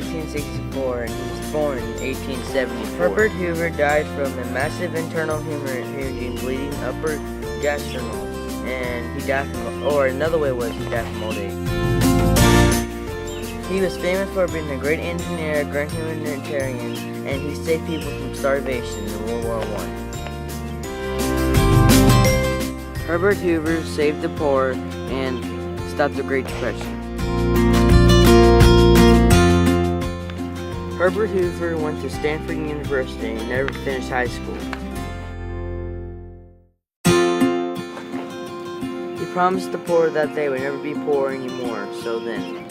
1964 and he was born in 1874. Herbert Hoover died from a massive internal hemorrhage and bleeding upper gastrointestinal, and he died from, or another way was he died from old age. He was famous for being a great engineer, a great humanitarian, and he saved people from starvation in World War I. Herbert Hoover saved the poor and stopped the Great Depression. Herbert Hoover went to Stanford University and never finished high school. He promised the poor that they would never be poor anymore, so then